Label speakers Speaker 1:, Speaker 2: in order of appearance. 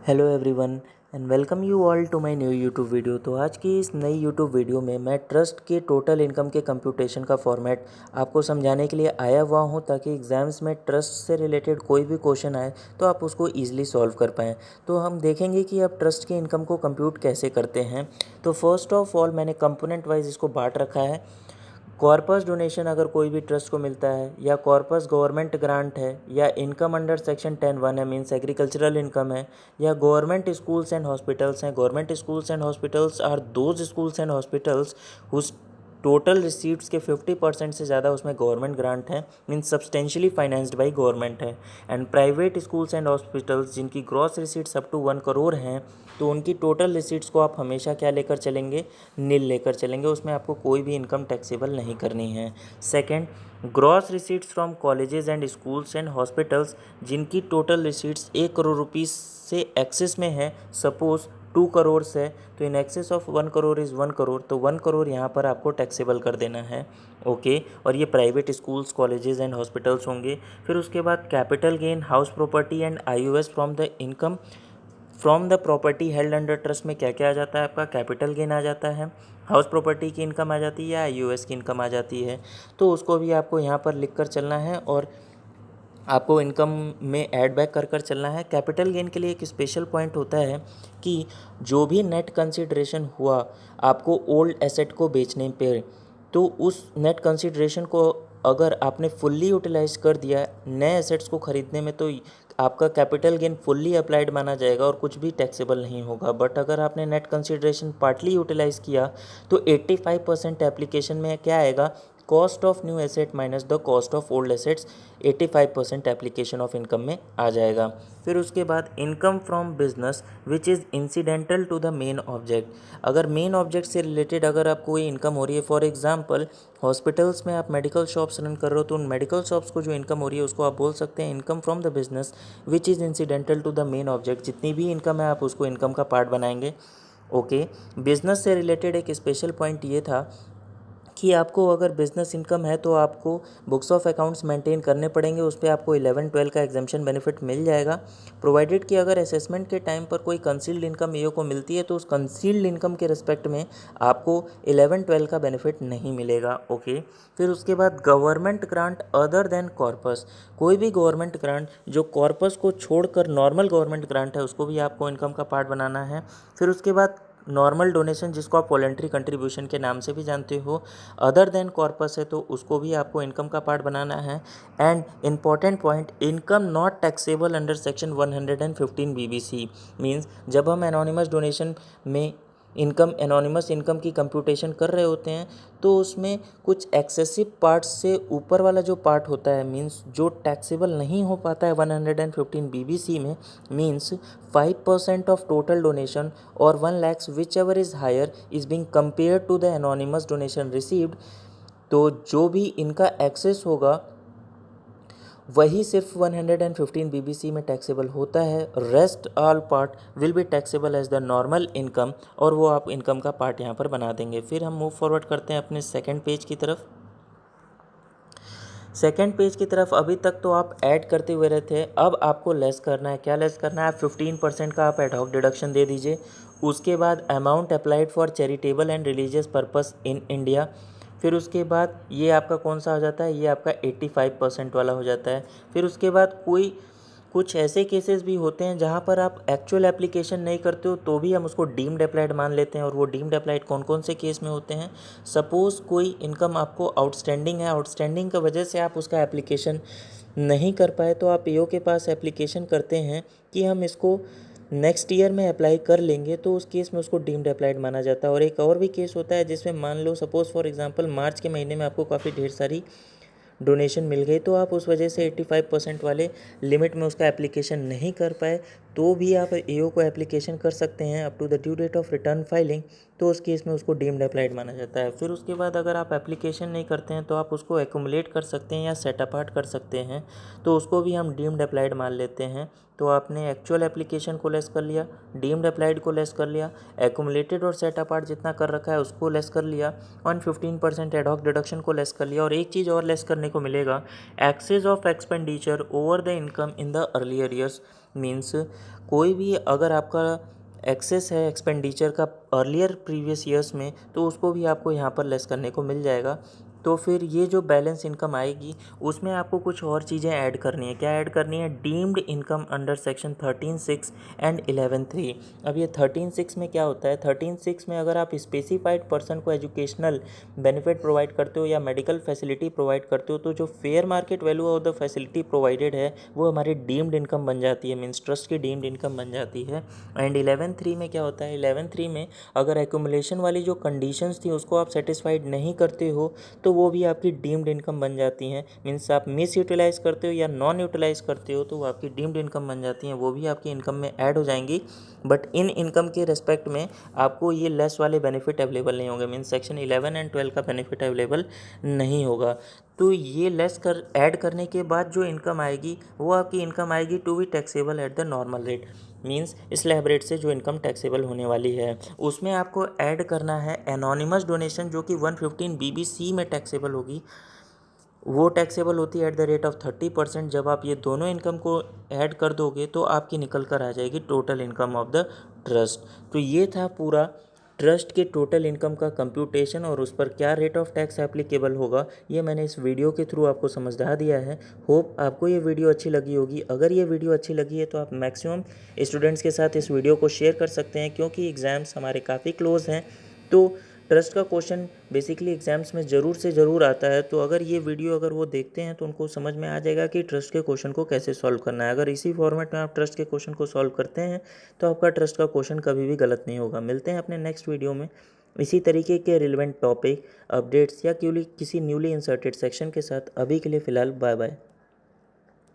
Speaker 1: Hello everyone and welcome you all to my new YouTube video. तो आज की इस नई यूट्यूब वीडियो में मैं ट्रस्ट के टोटल इनकम के कंप्यूटेशन का फॉर्मेट आपको समझाने के लिए आया हुआ हूं, ताकि एग्ज़ाम्स में ट्रस्ट से रिलेटेड कोई भी क्वेश्चन आए तो आप उसको ईजिली सॉल्व कर पाएँ। तो हम देखेंगे कि आप ट्रस्ट के इनकम को कंप्यूट कैसे करते हैं। तो फर्स्ट ऑफ ऑल मैंने कंपोनेंट वाइज इसको बांट रखा है। कॉर्पस डोनेशन अगर कोई भी ट्रस्ट को मिलता है, या कॉर्पस गवर्नमेंट ग्रांट है, या इनकम अंडर सेक्शन 10(1) है मीन्स एग्रीकल्चरल इनकम है, या गवर्नमेंट स्कूल्स एंड हॉस्पिटल्स हैं। Government schools and hospitals are those schools and hospitals whose total receipts के 50% से ज़्यादा उसमें गवर्नमेंट ग्रांट है, means substantially financed by government है। And private schools and hospitals जिनकी gross receipts up to 1 crore हैं, तो उनकी टोटल रिसीट्स को आप हमेशा क्या लेकर चलेंगे, नील लेकर चलेंगे। उसमें आपको कोई भी इनकम टैक्सेबल नहीं करनी है। Second, gross receipts from colleges and schools and hospitals जिनकी टोटल रिसीट्स 1 करोड़ रुपीज़ से एक्सेस में है, सपोज 2 करोड़ है, तो in excess of 1 crore is 1 crore, तो 1 करोड़ यहाँ पर आपको टैक्सेबल कर देना है। ओके, और ये private schools, colleges and hospitals होंगे। फिर उसके बाद capital gain, house property and IUS from the income from the property held under trust में क्या क्या आ जाता है, आपका कैपिटल गेन आ जाता है, हाउस प्रॉपर्टी की इनकम आ जाती है, या IUS की इनकम आ जाती है। तो उसको भी आपको यहाँ पर लिख कर चलना है और आपको इनकम में ऐड बैक कर कर चलना है। कैपिटल गेन के लिए एक स्पेशल पॉइंट होता है कि जो भी नेट कंसिडरेशन हुआ आपको ओल्ड एसेट को बेचने पे, तो उस नेट कंसिडरेशन को अगर आपने फुल्ली यूटिलाइज कर दिया नए एसेट्स को ख़रीदने में, तो आपका कैपिटल गेन फुल्ली अप्लाइड माना जाएगा और कुछ भी टैक्सेबल नहीं होगा। बट अगर आपने नेट कंसिडरेशन पार्टली यूटिलाइज़ किया तो 85% एप्लीकेशन में क्या आएगा, cost of new asset minus the cost of old assets, 85% application of income में आ जाएगा। फिर उसके बाद income from business which is incidental to the main object. अगर मेन ऑब्जेक्ट से रिलेटेड अगर आपको कोई इनकम हो रही है, फॉर एग्जांपल हॉस्पिटल्स में आप मेडिकल शॉप्स रन कर रहे हो, तो उन मेडिकल शॉप्स को जो इनकम हो रही है उसको आप बोल सकते हैं income from the business which is incidental to the main object. जितनी भी इनकम है आप उसको इनकम का पार्ट बनाएंगे। ओके, बिजनेस से रिलेटेड एक स्पेशल पॉइंट ये था कि आपको अगर बिज़नेस इनकम है तो आपको बुक्स ऑफ अकाउंट्स मेंटेन करने पड़ेंगे, उस पर आपको 11-12 का एग्जाम्पशन बेनिफिट मिल जाएगा। प्रोवाइडेड कि अगर असेसमेंट के टाइम पर कोई कंसील्ड इनकम ईओ को मिलती है, तो उस कंसील्ड इनकम के रिस्पेक्ट में आपको 11-12 का बेनिफिट नहीं मिलेगा। ओके, फिर उसके बाद government grant other than corpus. कोई भी गवर्नमेंट ग्रांट जो कॉर्पस को छोड़कर नॉर्मल गवर्नमेंट ग्रांट है, उसको भी आपको इनकम का पार्ट बनाना है। फिर उसके बाद नॉर्मल डोनेशन जिसको आप वॉलेंट्री कंट्रीब्यूशन के नाम से भी जानते हो, अदर देन कॉर्पस है, तो उसको भी आपको इनकम का पार्ट बनाना है। And important point, income not taxable under section 115 BBC। Means जब हम एनोनिमस डोनेशन में इनकम, एनोनिमस इनकम की कंप्यूटेशन कर रहे होते हैं, तो उसमें कुछ एक्सेसिव पार्ट्स से ऊपर वाला जो पार्ट होता है, मीन्स जो टैक्सेबल नहीं हो पाता है 115 BBC में, मीन्स 5% ऑफ टोटल डोनेशन और 1 lakhs whichever is higher is being compare to the anonymous donation received. तो जो भी इनका एक्सेस होगा वही सिर्फ 115 BBC में टैक्सेबल होता है। Rest all part will be taxable as the normal income, और वो आप इनकम का पार्ट यहाँ पर बना देंगे। फिर हम मूव फॉरवर्ड करते हैं अपने सेकंड पेज की तरफ। सेकंड पेज की तरफ अभी तक तो आप ऐड करते हुए रहे थे, अब आपको लेस करना है। क्या लेस करना है, 15% का आप एडहॉक डिडक्शन दे दीजिए। उसके बाद amount applied for charitable and religious purpose in India. फिर उसके बाद ये आपका कौन सा हो जाता है, ये आपका 85% वाला हो जाता है। फिर उसके बाद कुछ ऐसे केसेस भी होते हैं जहाँ पर आप एक्चुअल एप्लीकेशन नहीं करते हो, तो भी हम उसको डीम्ड अप्लाइड मान लेते हैं। और वो डीम्ड अप्लाइड कौन कौन से केस में होते हैं, सपोज़ कोई इनकम आपको आउटस्टैंडिंग है, आउटस्टैंडिंग की वजह से आप उसका एप्लीकेशन नहीं कर पाए, तो आप ईओ के पास एप्लीकेशन करते हैं कि हम इसको नेक्स्ट ईयर में अप्लाई कर लेंगे, तो उस केस में उसको डीम्ड अप्लाइड माना जाता है। और एक और भी केस होता है जिसमें मान लो सपोज़ फॉर एग्जांपल मार्च के महीने में आपको काफ़ी ढेर सारी डोनेशन मिल गई, तो आप उस वजह से 85% वाले लिमिट में उसका एप्लीकेशन नहीं कर पाए, तो भी आप ईओ को एप्लीकेशन कर सकते हैं up to the due date of return filing तो उस केस में उसको डीम्ड अप्लाइड माना जाता है। फिर उसके बाद अगर आप एप्लीकेशन नहीं करते हैं तो आप उसको एक्यूमुलेट कर सकते हैं या सेट अपार्ट कर सकते हैं, तो उसको भी हम डीम्ड अप्लाइड मान लेते हैं। तो आपने एक्चुअल एप्लीकेशन को लेस कर लिया, डीम्ड अप्लाइड को लेस कर लिया, एक्यूमुलेटेड और सेट अपार्ट जितना कर रखा है उसको लेस कर लिया, और 15% एडहॉक डिडक्शन को लेस कर लिया। और एक चीज़ और लेस करने को मिलेगा, excess of expenditure over the income in the earlier years. Means कोई भी अगर आपका एक्सेस है एक्सपेंडिचर का अर्लियर प्रीवियस ईयर्स में, तो उसको भी आपको यहाँ पर लेस करने को मिल जाएगा। तो फिर ये जो बैलेंस इनकम आएगी उसमें आपको कुछ और चीज़ें ऐड करनी है। क्या ऐड करनी है? Deemed income under section 13(6) and 11(3). अब ये 13(6) में क्या होता है? 13(6) में अगर आप स्पेसिफाइड पर्सन को एजुकेशनल बेनिफिट प्रोवाइड करते हो या मेडिकल फैसिलिटी प्रोवाइड करते हो, तो जो fair market value of the facility provided है वो हमारी डीम्ड इनकम बन जाती है, मीन्स ट्रस्ट की डीम्ड इनकम बन जाती है। एंड 11(3) में क्या होता है? 11(3) में अगर एक्यूमुलेशन वाली जो कंडीशंस थी उसको आप सेटिस्फाइड नहीं करते हो तो वो भी आपकी डीम्ड इनकम बन जाती हैं। मीन्स आप मिस यूटिलाइज़ करते हो या नॉन यूटिलाइज़ करते हो तो वो आपकी डीम्ड इनकम बन जाती हैं, वो भी आपकी इनकम में ऐड हो जाएंगी। बट इन इनकम के रेस्पेक्ट में आपको ये लेस वाले बेनिफिट अवेलेबल नहीं होंगे, मीन्स सेक्शन 11 एंड 12 का बेनिफिट अवेलेबल नहीं होगा। तो ये लेस कर ऐड करने के बाद जो इनकम आएगी वो आपकी इनकम आएगी to be taxable at the normal rate. Means slab rate से जो इनकम टैक्सेबल होने वाली है उसमें आपको ऐड करना है एनोनिमस डोनेशन, जो कि 115 BBC में टैक्सेबल होगी। वो टैक्सेबल होती है एट द रेट ऑफ 30%। जब आप ये दोनों इनकम को ऐड कर दोगे तो आपकी निकल कर आ जाएगी total income of the trust. तो ये था पूरा ट्रस्ट के टोटल इनकम का कंप्यूटेशन, और उस पर क्या रेट ऑफ टैक्स एप्लीकेबल होगा ये मैंने इस वीडियो के थ्रू आपको समझा दिया है। होप आपको ये वीडियो अच्छी लगी होगी। अगर ये वीडियो अच्छी लगी है तो आप मैक्सिमम स्टूडेंट्स के साथ इस वीडियो को शेयर कर सकते हैं, क्योंकि एग्ज़ाम्स हमारे काफ़ी क्लोज हैं। तो ट्रस्ट का क्वेश्चन बेसिकली एग्जाम्स में ज़रूर से ज़रूर आता है। तो अगर ये वीडियो अगर वो देखते हैं तो उनको समझ में आ जाएगा कि ट्रस्ट के क्वेश्चन को कैसे सॉल्व करना है। अगर इसी फॉर्मेट में आप ट्रस्ट के क्वेश्चन को सॉल्व करते हैं तो आपका ट्रस्ट का क्वेश्चन कभी भी गलत नहीं होगा। मिलते हैं अपने नेक्स्ट वीडियो में इसी तरीके के रिलेवेंट टॉपिक अपडेट्स या किसी न्यूली इंसर्टेड सेक्शन के साथ। अभी के लिए फ़िलहाल बाय बाय।